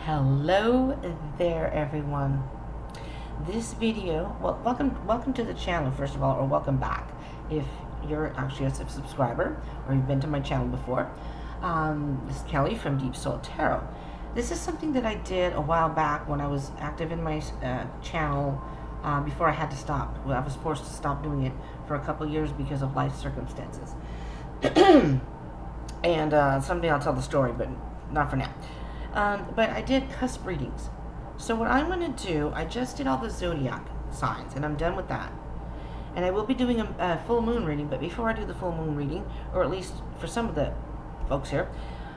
Hello there, everyone. This video, well, welcome to the channel, first of all, or welcome back if you're actually a subscriber or you've been to my channel before. This is Kelly from Deep Soul Tarot. This is something that I did a while back when I was active in my channel before I had to stop. Well, I was forced to stop doing it for a couple years because of life circumstances. And someday I'll tell the story, but not for now. But I did cusp readings. So what I'm going to do, I just did all the zodiac signs, and I'm done with that. And I will be doing a full moon reading, but before I do the full moon reading, or at least for some of the folks here,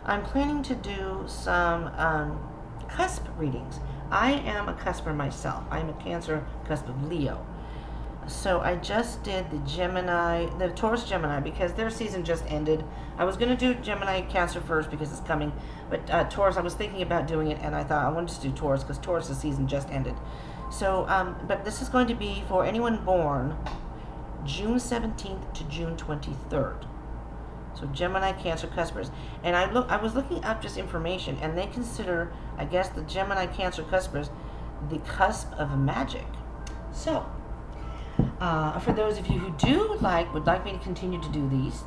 I'm planning to do some cusp readings. I am a cusper myself. I'm a Cancer cusp of Leo. So I just did the Gemini, the Taurus Gemini, because their season just ended. I was going to do Gemini Cancer first because it's coming, but Taurus, I was thinking about doing it, and I thought I wanted to do Taurus because Taurus' season just ended. So, but this is going to be for anyone born June 17th to June 23rd. So Gemini Cancer cuspers. And I was looking up just information, and they consider, I guess, the Gemini Cancer cuspers the cusp of magic. So, for those of you who would like me to continue to do these,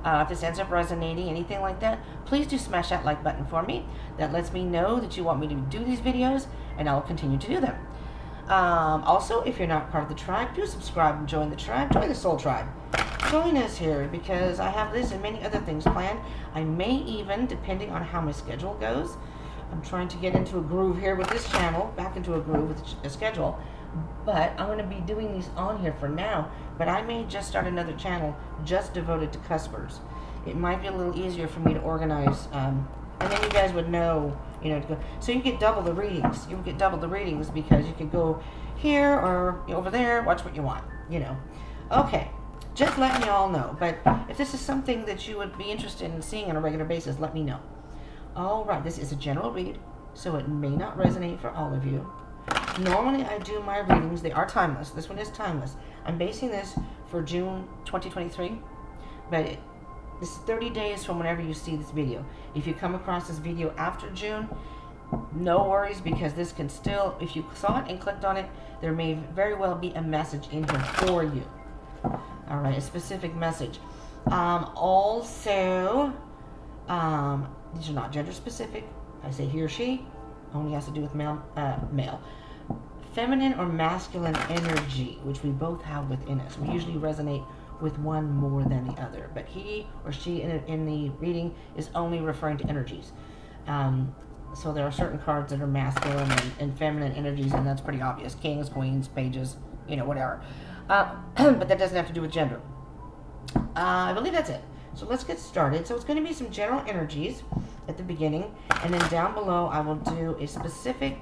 if this ends up resonating, anything like that, please do smash that like button for me. That lets me know that you want me to do these videos, and I'll continue to do them. Also, if you're not part of the tribe, do subscribe and join the tribe. Join the Soul Tribe. Join us here, because I have this and many other things planned. I may even, depending on how my schedule goes, I'm trying to get into a groove here with this channel, back into a groove with a schedule. But I'm going to be doing these on here for now, but I may just start another channel just devoted to cuspers. It might be a little easier for me to organize, and then you guys would know, you know, to go. So you get double the readings. You get double the readings because you can go here or over there, watch what you want, you know. Okay, just letting you all know. But if this is something that you would be interested in seeing on a regular basis, let me know. All right, this is a general read, so it may not resonate for all of you. Normally I do my readings, they are timeless. This one is timeless. I'm basing this for June 2023, but this is 30 days from whenever you see this video. If you come across this video after June, no worries, because this can still, if you saw it and clicked on it, there may very well be a message in here for you. All right, a specific message. Also, these are not gender specific. I say he or she, only has to do with male. Feminine or masculine energy, which we both have within us. We usually resonate with one more than the other, but he or she in the reading is only referring to energies. So there are certain cards that are masculine and feminine energies, and that's pretty obvious. Kings, queens, pages, you know, whatever. But that doesn't have to do with gender. I believe that's it. So let's get started. So it's going to be some general energies at the beginning, and then down below I will do a specific.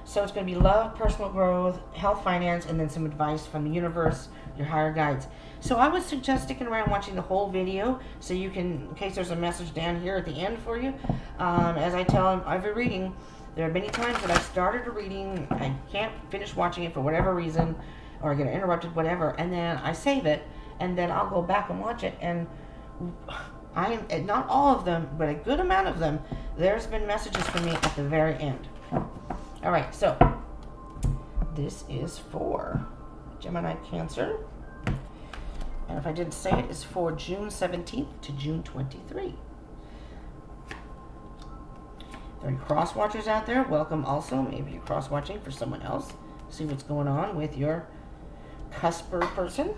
So it's going to be love, personal growth, health, finance, and then some advice from the universe, your higher guides. So I would suggest sticking around watching the whole video, so you can, in case there's a message down here at the end for you. As I tell every reading, there are many times that I started a reading, I can't finish watching it for whatever reason, or I get interrupted, whatever, and then I save it, and then I'll go back and watch it, and not all of them, but a good amount of them, there's been messages for me at the very end. All right, so this is for Gemini Cancer, and if I didn't say it, it's for June 17th to June 23. If there are any cross-watchers out there, welcome also. Maybe you're cross-watching for someone else. See what's going on with your cusper person.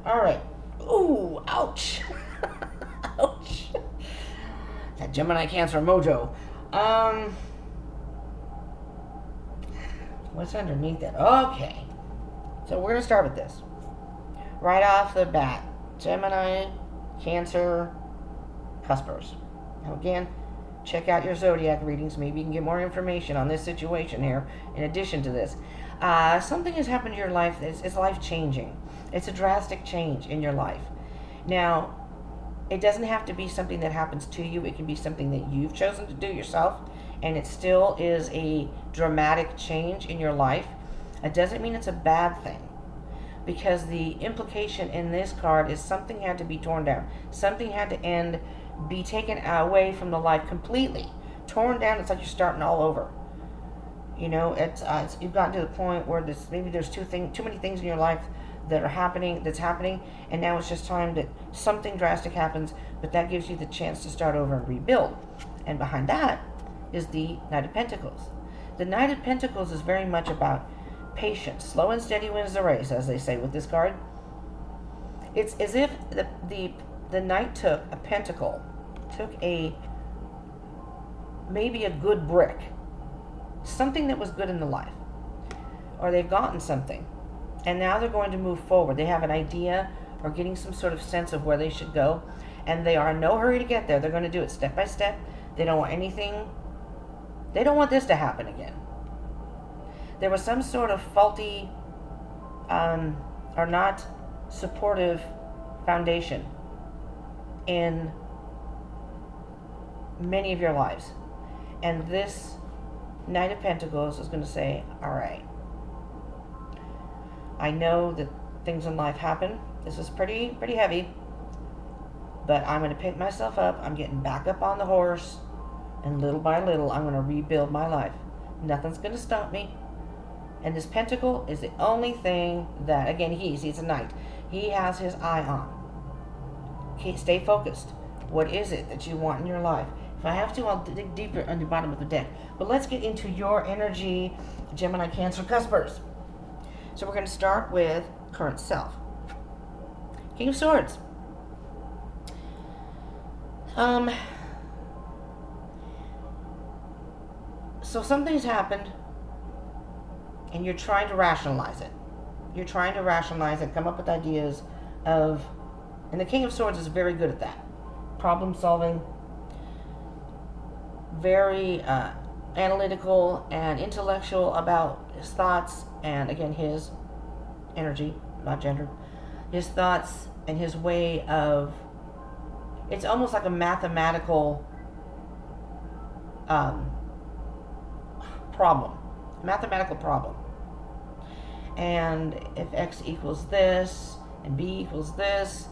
All right. Ooh, ouch. Ouch. That Gemini Cancer mojo. What's underneath it? Okay. So we're going to start with this. Right off the bat. Gemini Cancer cuspers. Now again, check out your zodiac readings. Maybe you can get more information on this situation here in addition to this. Something has happened in your life. It's life-changing. It's a drastic change in your life. Now, it doesn't have to be something that happens to you. It can be something that you've chosen to do yourself, and it still is a dramatic change in your life. It doesn't mean it's a bad thing, because the implication in this card is something had to be torn down. Something had to end be taken away from the life completely, torn down. It's like you're starting all over. You know, it's you've gotten to the point where there's too many things in your life that's happening, and now it's just time that something drastic happens, but that gives you the chance to start over and rebuild. And behind that is the Knight of Pentacles. The Knight of Pentacles is very much about patience. Slow and steady wins the race, as they say with this card. It's as if the Knight took a pentacle, maybe a good brick, something that was good in the life, or they've gotten something, and now they're going to move forward. They have an idea or getting some sort of sense of where they should go, and they are in no hurry to get there. They're going to do it step by step. They don't want this to happen again. There was some sort of faulty or not supportive foundation in many of your lives. And this Knight of Pentacles is going to say, all right, I know that things in life happen. This is pretty heavy, but I'm going to pick myself up. I'm getting back up on the horse, and little by little, I'm going to rebuild my life. Nothing's going to stop me. And this pentacle is the only thing that, again, he's a knight. He has his eye on. Okay, stay focused. What is it that you want in your life? If I have to, I'll dig deeper on the bottom of the deck. But let's get into your energy, Gemini, Cancer, Cuspers. So we're going to start with current self. King of Swords. So something's happened, and you're trying to rationalize it. You're trying to rationalize it, come up with ideas of, and the King of Swords is very good at that. Problem solving, very analytical and intellectual about his thoughts, and again, his energy, not gender, his thoughts and his way of, it's almost like a mathematical mathematical problem. And if X equals this, and B equals this,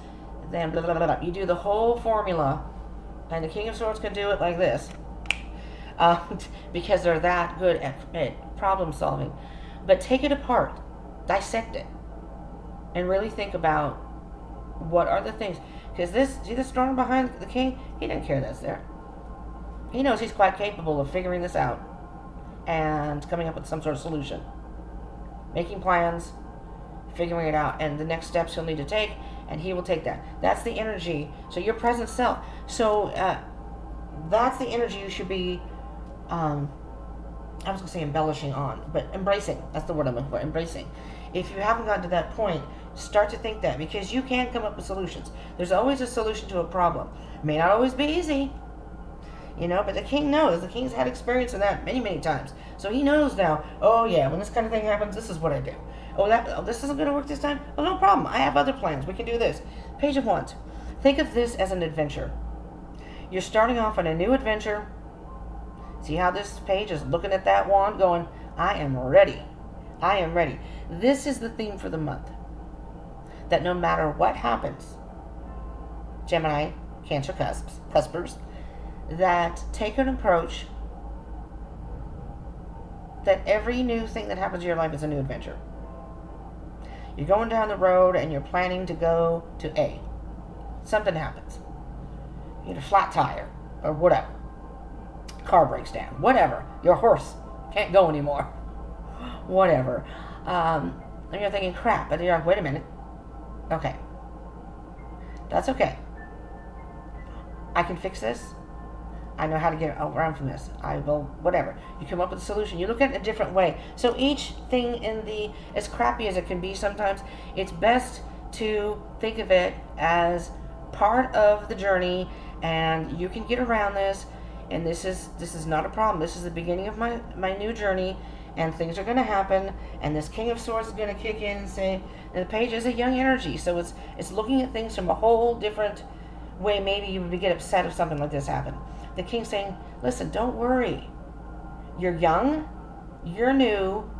then blah, blah, blah, blah. You do the whole formula, and the King of Swords can do it like this, because they're that good at problem solving. But take it apart, dissect it, and really think about what are the things. Because see the storm behind the king? He didn't care that's there. He knows he's quite capable of figuring this out and coming up with some sort of solution. Making plans, figuring it out, and the next steps he'll need to take, and he will take that. That's the energy. So your present self. So that's the energy you should be, I was going to say embellishing on, but embracing. That's the word I'm looking for, embracing. If you haven't gotten to that point, start to think that, because you can come up with solutions. There's always a solution to a problem. It may not always be easy, you know, but the king knows. The king's had experience in that many, many times. So he knows now, oh yeah, when this kind of thing happens, this is what I do. Oh, this isn't going to work this time? Oh, no problem. I have other plans. We can do this. Page of Wands. Think of this as an adventure. You're starting off on a new adventure. See how this page is looking at that wand going, I am ready. I am ready. This is the theme for the month. That no matter what happens, Gemini, Cancer, Cuspers, that take an approach that every new thing that happens in your life is a new adventure. You're going down the road and you're planning to go to A. Something happens. You get a flat tire or whatever. Car breaks down. Whatever. Your horse can't go anymore. Whatever. And you're thinking, crap. But you're like, wait a minute. Okay. That's okay. I can fix this. I know how to get around from this. I will, whatever. You come up with a solution. You look at it in a different way. So each thing as crappy as it can be sometimes, it's best to think of it as part of the journey, and you can get around this, and this is not a problem. This is the beginning of my new journey, and things are going to happen, and this King of Swords is going to kick in and say, and the page is a young energy, so it's looking at things from a whole different way. Maybe you would get upset if something like this happened. The King's saying, listen, don't worry. You're young, you're new,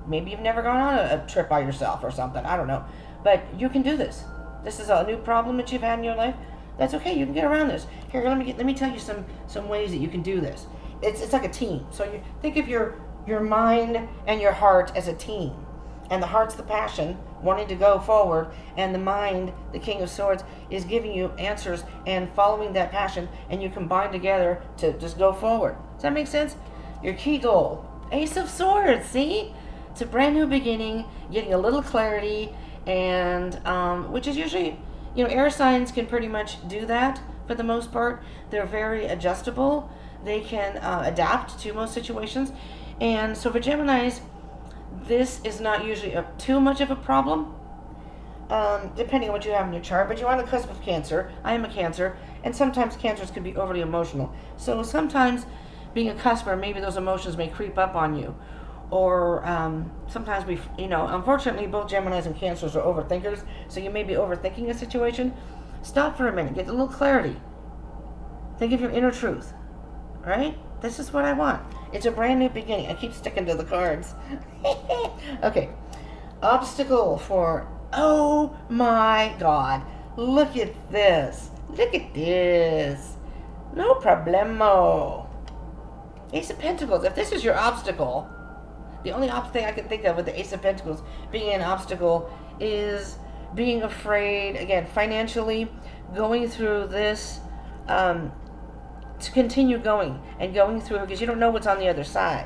maybe you've never gone on a trip by yourself or something, I don't know, but you can do this. This is a new problem that you've had in your life. That's okay. You can get around this. Here, let me tell you some ways that you can do this. It's like a team. So you think of your mind and your heart as a team, and the heart's the passion, wanting to go forward, and the mind, the King of Swords, is giving you answers and following that passion, and you combine together to just go forward. Does that make sense? Your key goal, Ace of Swords. See, it's a brand new beginning, getting a little clarity, and which is usually, air signs can pretty much do that for the most part. They're very adjustable. They can adapt to most situations, and so for Geminis, this is not usually too much of a problem, depending on what you have in your chart. But you're on the cusp of Cancer. I am a Cancer, and sometimes Cancers can be overly emotional. So sometimes, being a cusper, maybe those emotions may creep up on you, or sometimes unfortunately, both Geminis and Cancers are overthinkers. So you may be overthinking a situation. Stop for a minute, get a little clarity. Think of your inner truth. Right? This is what I want. It's a brand new beginning. I keep sticking to the cards. Okay. Obstacle for, oh my God. Look at this. Look at this. No problemo. Ace of Pentacles. If this is your obstacle, the only thing I can think of with the Ace of Pentacles being an obstacle is being afraid, again, financially, going through this, to continue going through, because you don't know what's on the other side.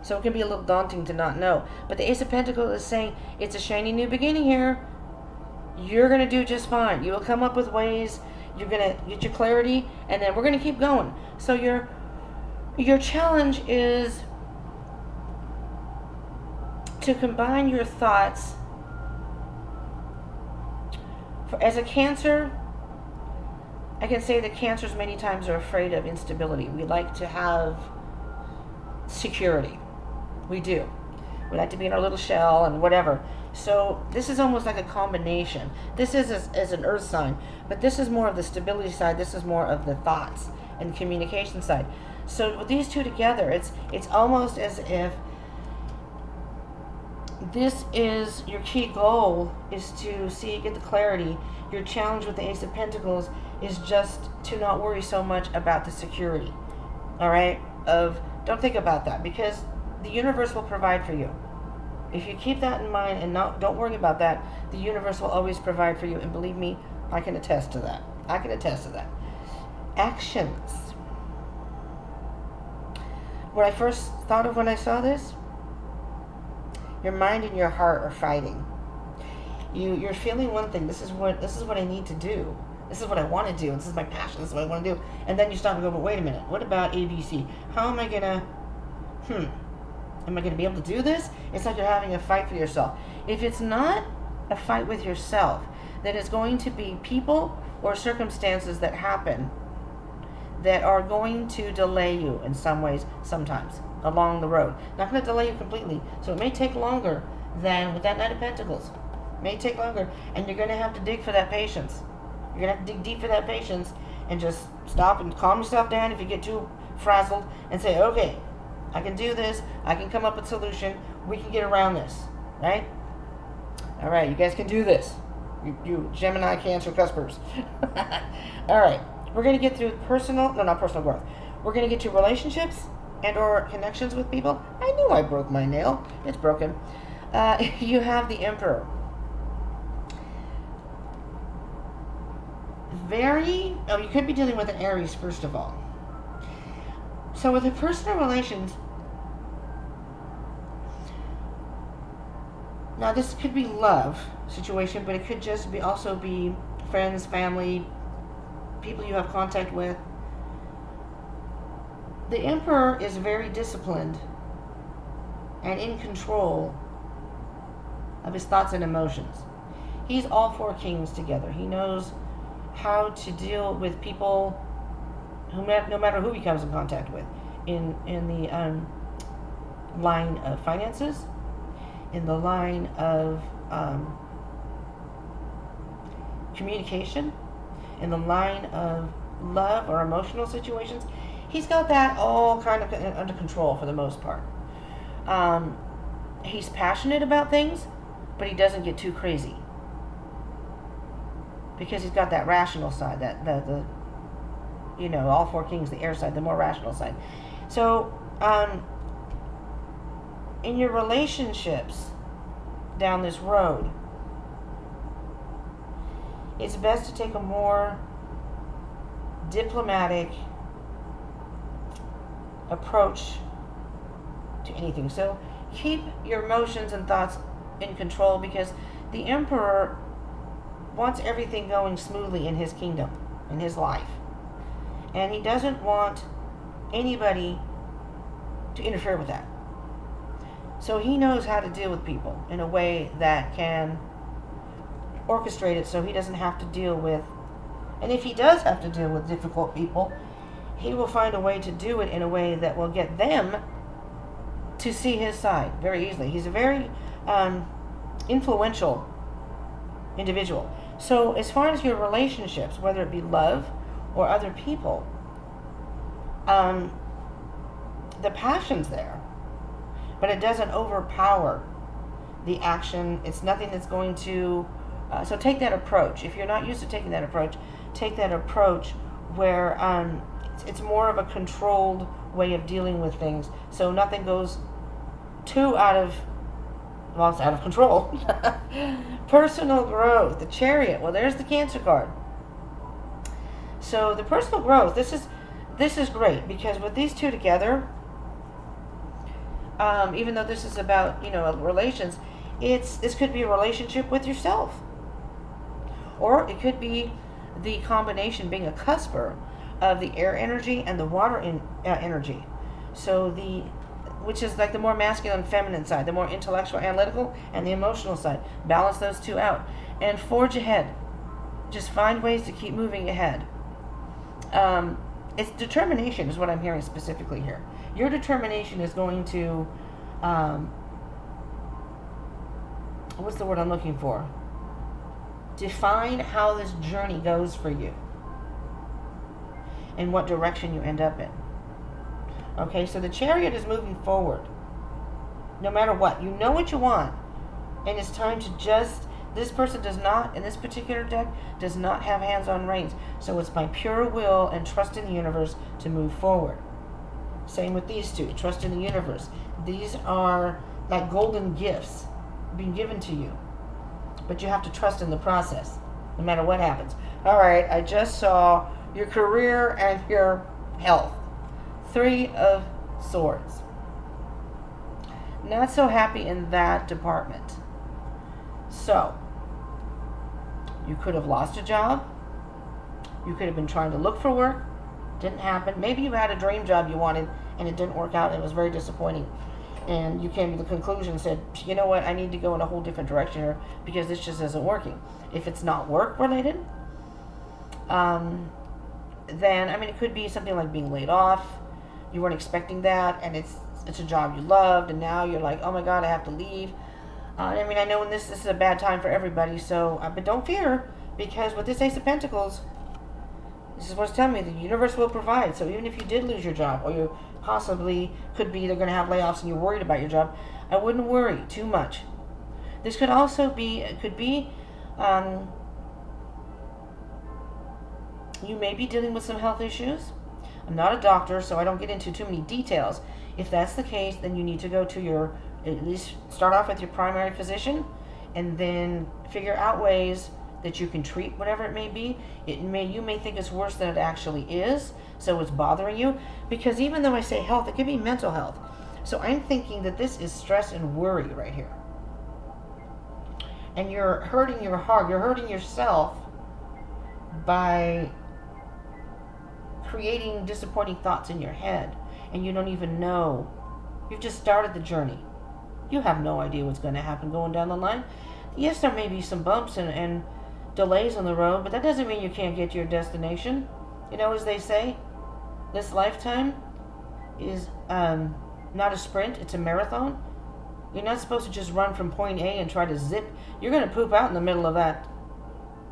So it can be a little daunting to not know. But the Ace of Pentacles is saying it's a shiny new beginning here. You're going to do just fine. You will come up with ways. You're going to get your clarity, and then we're going to keep going. So your challenge is to combine your thoughts. As a Cancer, I can say that Cancers many times are afraid of instability. We like to have security. We do. We like to be in our little shell and whatever. So this is almost like a combination. This is as an earth sign, but this is more of the stability side. This is more of the thoughts and communication side. So with these two together, it's almost as if this is your key goal, is to get the clarity. Your challenge with the Ace of Pentacles is just to not worry so much about the security. All right? Don't think about that, because the universe will provide for you. If you keep that in mind and don't worry about that, the universe will always provide for you. And believe me, I can attest to that. Actions. What I first thought of when I saw this, your mind and your heart are fighting. You're feeling one thing. This is what I need to do. This is what I want to do. This is my passion. This is what I want to do. And then you stop and go, but wait a minute. What about ABC? How am I going to, am I going to be able to do this? It's like you're having a fight for yourself. If it's not a fight with yourself, then it's going to be people or circumstances that happen that are going to delay you in some ways, sometimes, along the road. Not going to delay you completely. So it may take longer than with that Knight of Pentacles. It may take longer. And you're going to have to dig for that patience. You're going to have to dig deep for that patience and just stop and calm yourself down if you get too frazzled and say, okay, I can do this. I can come up with a solution. We can get around this, right? All right, you guys can do this. You Gemini, Cancer, Cuspers. All right, we're going to get through not personal growth. We're going to get to relationships and or connections with people. I knew I broke my nail. It's broken. You have the Emperor. You could be dealing with an Aries, first of all. So with the personal relations, now this could be love situation, but it could just also be friends, family, people you have contact with. The Emperor is very disciplined and in control of his thoughts and emotions. He's all four kings together. He knows how to deal with people no matter who he comes in contact with, in the line of finances, in the line of communication, in the line of love or emotional situations. He's got that all kind of under control for the most part. He's passionate about things, but he doesn't get too crazy. because he's got that rational side, that the all four kings, the air side, the more rational side. So in your relationships down this road, it's best to take a more diplomatic approach to anything. So keep your emotions and thoughts in control, because the emperor wants everything going smoothly in his kingdom, in his life. And he doesn't want anybody to interfere with that. So he knows how to deal with people in a way that can orchestrate it so he doesn't have to deal with, and if he does have to deal with difficult people, he will find a way to do it in a way that will get them to see his side very easily. He's a very influential individual. So as far as your relationships, whether it be love or other people, the passion's there, but it doesn't overpower the action. It's nothing that's going to so take that approach. If you're not used to taking that approach, take that approach where it's more of a controlled way of dealing with things, so nothing goes too out of control. Personal growth, the Chariot. Well, there's the Cancer card. So the personal growth, this is great, because with these two together, even though this is about relations, this could be a relationship with yourself, or it could be the combination, being a cusper of the air energy and the water energy. So which is like the more masculine, feminine side, the more intellectual, analytical, and the emotional side. Balance those two out and forge ahead. Just find ways to keep moving ahead. It's determination is what I'm hearing specifically here. Your determination is going to, what's the word I'm looking for? Define how this journey goes for you and what direction you end up in. Okay, so the Chariot is moving forward. No matter what. You know what you want. And it's time to just, this person does not, in this particular deck, does not have hands-on reins. So it's my pure will and trust in the universe to move forward. Same with these two. Trust in the universe. These are like golden gifts being given to you. But you have to trust in the process, no matter what happens. All right, I just saw your career and your health. 3 of Swords. Not so happy in that department. So, you could have lost a job. You could have been trying to look for work. Didn't happen. Maybe you had a dream job you wanted and it didn't work out. It was very disappointing. And you came to the conclusion and said, you know what, I need to go in a whole different direction here because this just isn't working. If it's not work related, then, it could be something like being laid off. You weren't expecting that, and it's a job you loved, and now you're like, oh my God, I have to leave. I know this is a bad time for everybody, so, but don't fear, because with this Ace of Pentacles, this is what's telling me, the universe will provide. So even if you did lose your job, or you possibly could be, they're going to have layoffs and you're worried about your job, I wouldn't worry too much. This could also be, you may be dealing with some health issues. I'm not a doctor, so I don't get into too many details. If that's the case, then you need to go to at least start off with your primary physician, and then figure out ways that you can treat whatever it may be. You may think it's worse than it actually is, so it's bothering you. Because even though I say health, it could be mental health. So I'm thinking that this is stress and worry right here. And you're hurting your heart, you're hurting yourself by creating disappointing thoughts in your head, and you don't even know. You've just started the journey. You have no idea what's going to happen going down the line. Yes, there may be some bumps and delays on the road, but that doesn't mean you can't get to your destination. As they say, this lifetime is not a sprint, it's a marathon. You're not supposed to just run from point A and try to zip. You're going to poop out in the middle of that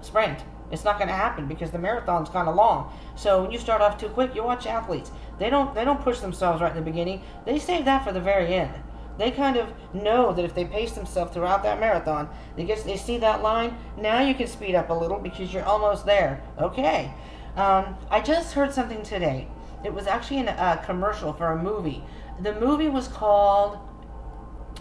sprint. It's not going to happen because the marathon's kind of long. So when you start off too quick, you watch athletes. They don't push themselves right in the beginning. They save that for the very end. They kind of know that if they pace themselves throughout that marathon, they see that line. Now you can speed up a little because you're almost there. Okay. I just heard something today. It was actually in a commercial for a movie. The movie was called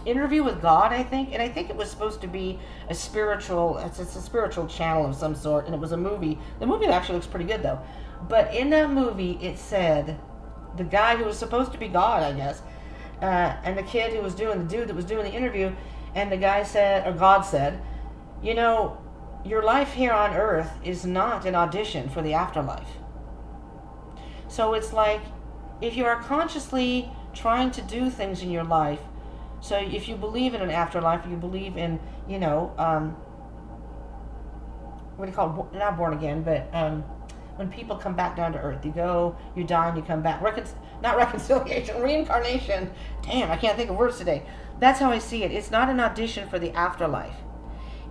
Interview with God, I think, and I think it was supposed to be it's a spiritual channel of some sort, and it was a movie. The movie actually looks pretty good though. But in that movie, it said the guy who was supposed to be God, I guess, and the dude that was doing the interview, and the guy said, or God said, you know, your life here on earth is not an audition for the afterlife. So it's like, if you are consciously trying to do things in your life, so if you believe in an afterlife, you believe in, you know, what do you call it? Not born again, but when people come back down to earth, you die, and you come back. Not reconciliation, reincarnation. Damn, I can't think of words today. That's how I see it. It's not an audition for the afterlife.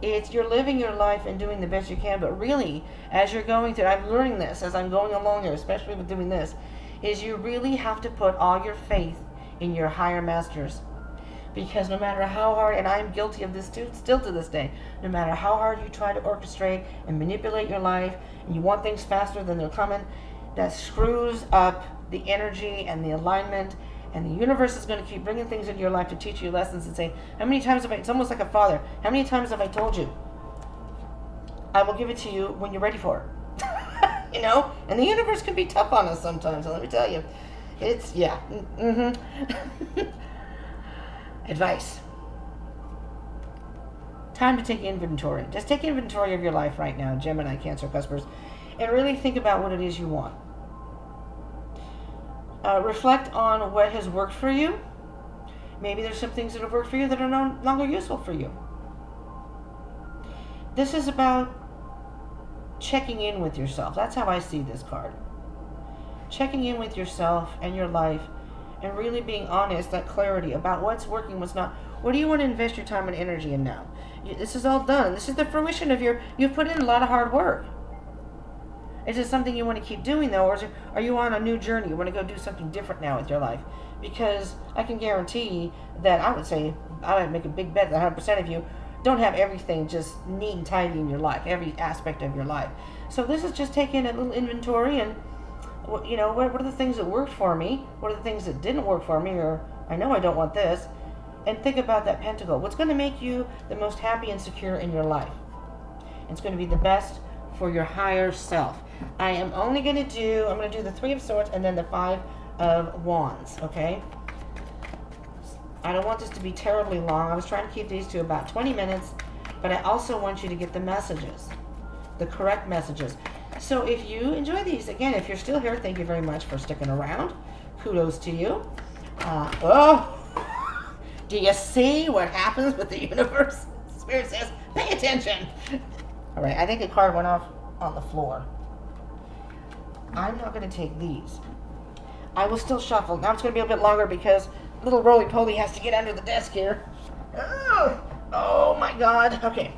It's you're living your life and doing the best you can, but really, as you're going through, I'm learning this as I'm going along here, especially with doing this, is you really have to put all your faith in your higher masters. Because no matter how hard, and I'm guilty of this too, still to this day, no matter how hard you try to orchestrate and manipulate your life, and you want things faster than they're coming, that screws up the energy and the alignment, and the universe is going to keep bringing things into your life to teach you lessons and say, how many times it's almost like a father, how many times have I told you? I will give it to you when you're ready for it. You know? And the universe can be tough on us sometimes, so let me tell you. It's, yeah. Advice. Time to take inventory. Just take inventory of your life right now, Gemini, Cancer, Cuspers, and really think about what it is you want. Reflect on what has worked for you. Maybe there's some things that have worked for you that are no longer useful for you. This is about checking in with yourself. That's how I see this card. Checking in with yourself and your life, and really being honest, that clarity about what's working, what's not. What do you want to invest your time and energy in now? This is all done. This is the fruition of you've put in a lot of hard work. Is it something you want to keep doing though, or are you on a new journey? You want to go do something different now with your life? Because I can guarantee that I would make a big bet that 100% of you don't have everything just neat and tidy in your life, every aspect of your life. So this is just taking a little inventory and, you know, what are the things that worked for me? What are the things that didn't work for me? Or I know I don't want this. And think about that pentacle. What's going to make you the most happy and secure in your life? It's going to be the best for your higher self. I'm going to do the Three of Swords and then the Five of Wands, okay? I don't want this to be terribly long. I was trying to keep these to about 20 minutes, but I also want you to get the messages, the correct messages. So if you enjoy these, again, if you're still here, thank you very much for sticking around. Kudos to you. Do you see what happens with the universe? Spirit says, pay attention. All right, I think a card went off on the floor. I'm not going to take these. I will still shuffle. Now it's going to be a bit longer because little roly-poly has to get under the desk here. Oh my God. Okay.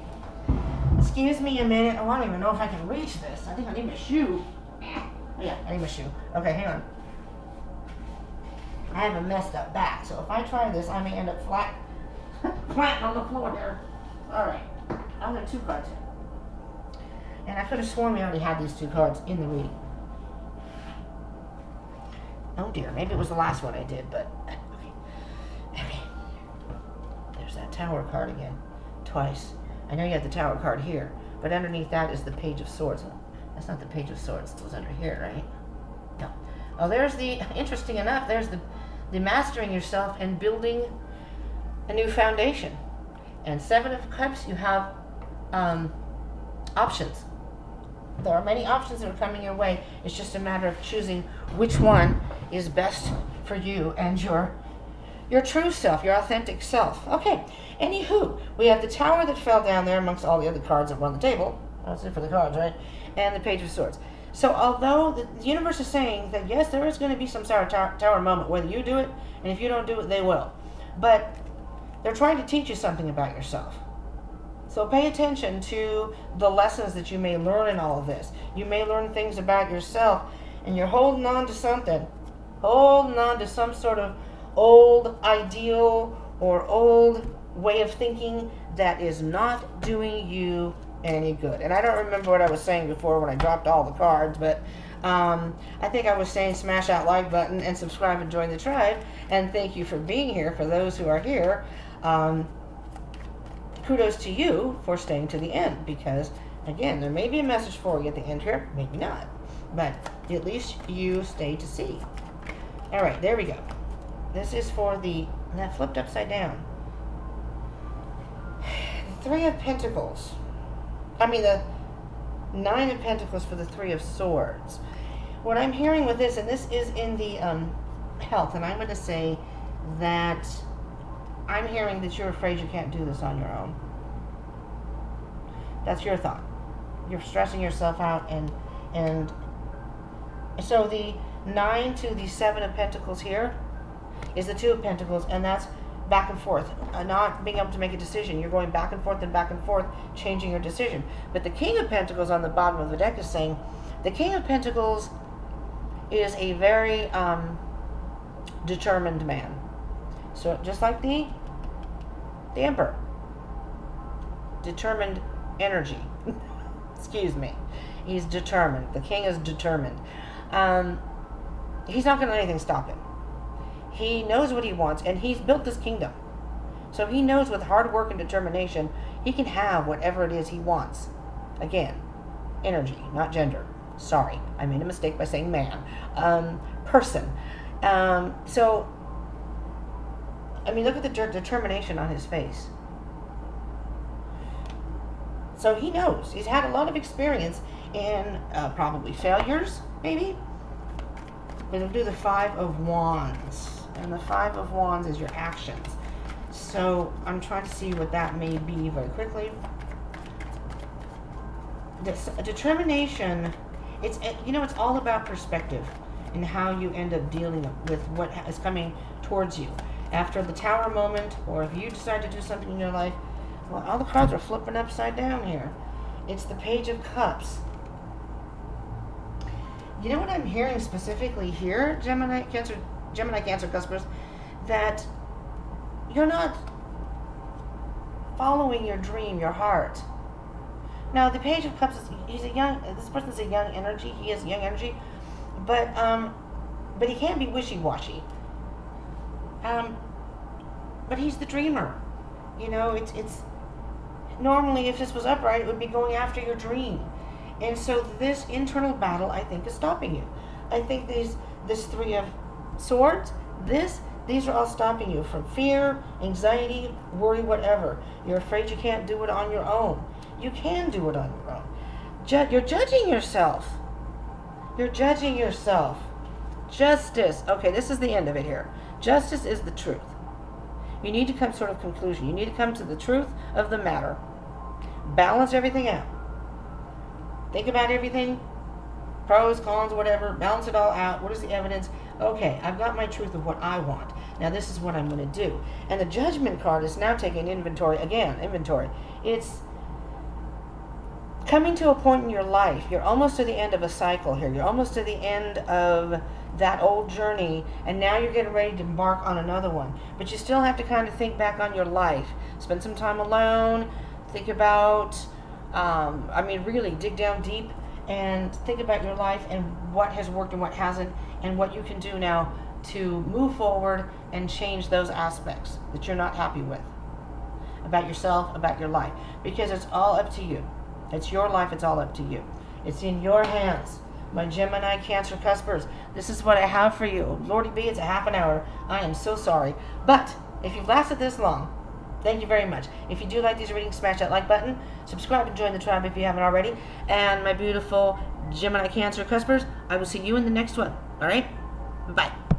Excuse me a minute. Oh, I don't even know if I can reach this. I think I need my shoe. Oh, yeah, I need my shoe. Okay, hang on. I have a messed up back, so if I try this, I may end up flat on the floor there. All right. I'll have 2 cards here. And I could have sworn we already had these 2 cards in the reading. Oh dear, maybe it was the last one I did, but okay. There's that Tower card again, twice. I know you have the Tower card here, but underneath that is the Page of Swords. That's not the Page of Swords, it was under here, right? No. Oh, there's interesting enough, there's the mastering yourself and building a new foundation. And 7 of Cups, you have options. There are many options that are coming your way. It's just a matter of choosing which one is best for you and your true self, your authentic self. Okay, anywho, we have the Tower that fell down there amongst all the other cards that were on the table. That's it for the cards, right? And the Page of Swords. So although the universe is saying that, yes, there is going to be some tower moment, whether you do it, and if you don't do it, they will. But they're trying to teach you something about yourself. So pay attention to the lessons that you may learn in all of this. You may learn things about yourself, and you're holding on to something. Holding on to some sort of old ideal or old way of thinking that is not doing you any good. And I don't remember what I was saying before when I dropped all the cards, but I think I was saying smash that like button and subscribe and join the tribe. And thank you for being here. For those who are here, kudos to you for staying to the end, because again, there may be a message for you at the end here, maybe not, but at least you stay to see. All right, there we go. This is for that flipped upside down. The Three of Pentacles. The Nine of Pentacles for the Three of Swords. What I'm hearing with this, and this is in the health, and I'm going to say that I'm hearing that you're afraid you can't do this on your own. That's your thought. You're stressing yourself out, and so the 9 to the 7 of Pentacles here is the 2 of Pentacles, and that's back and forth, not being able to make a decision. You're going back and forth, changing your decision. But the King of Pentacles on the bottom of the deck is saying the King of Pentacles is a very determined man. So just like the Emperor, determined energy. Excuse me. He's determined. The King is determined. He's not going to let anything stop him. He knows what he wants, and he's built this kingdom. So he knows with hard work and determination, he can have whatever it is he wants. Again, energy, not gender. Sorry, I made a mistake by saying man. Person. So, look at the determination on his face. So he knows. He's had a lot of experience in probably failures, maybe. But we'll do the 5 of Wands. And the 5 of Wands is your actions. So I'm trying to see what that may be very quickly. This determination, it's all about perspective and how you end up dealing with what is coming towards you. After the Tower moment, or if you decide to do something in your life, well, all the cards are flipping upside down here. It's the Page of Cups. You know what I'm hearing specifically here, Gemini, Cancer, Cuspers, that you're not following your dream, your heart. Now, the Page of Cups this person's a young energy. He has young energy, but he can be wishy-washy. But he's the dreamer. It's normally, if this was upright, it would be going after your dream. And so this internal battle, I think, is stopping you. I think this 3 of Swords, these are all stopping you from fear, anxiety, worry, whatever. You're afraid you can't do it on your own. You can do it on your own. You're judging yourself. You're judging yourself. Justice. Okay, this is the end of it here. Justice is the truth. You need to come to sort of conclusion. You need to come to the truth of the matter. Balance everything out. Think about everything, pros, cons, whatever, balance it all out. What is the evidence? Okay, I've got my truth of what I want. Now this is what I'm going to do. And the Judgment card is now taking inventory. Again, inventory. It's coming to a point in your life. You're almost to the end of a cycle here. You're almost to the end of that old journey, and now you're getting ready to embark on another one. But you still have to kind of think back on your life. Spend some time alone. Think about... really dig down deep and think about your life and what has worked and what hasn't, and what you can do now to move forward and change those aspects that you're not happy with about yourself, about your life, because it's all up to you. It's your life. It's all up to you. It's in your hands. My Gemini, Cancer, Cuspers, this is what I have for you. Lordy B, it's a half an hour. I am so sorry. But if you've lasted this long, thank you very much. If you do like these readings, smash that like button. Subscribe and join the tribe if you haven't already. And my beautiful Gemini, Cancer, Cuspers, I will see you in the next one. All right? Bye.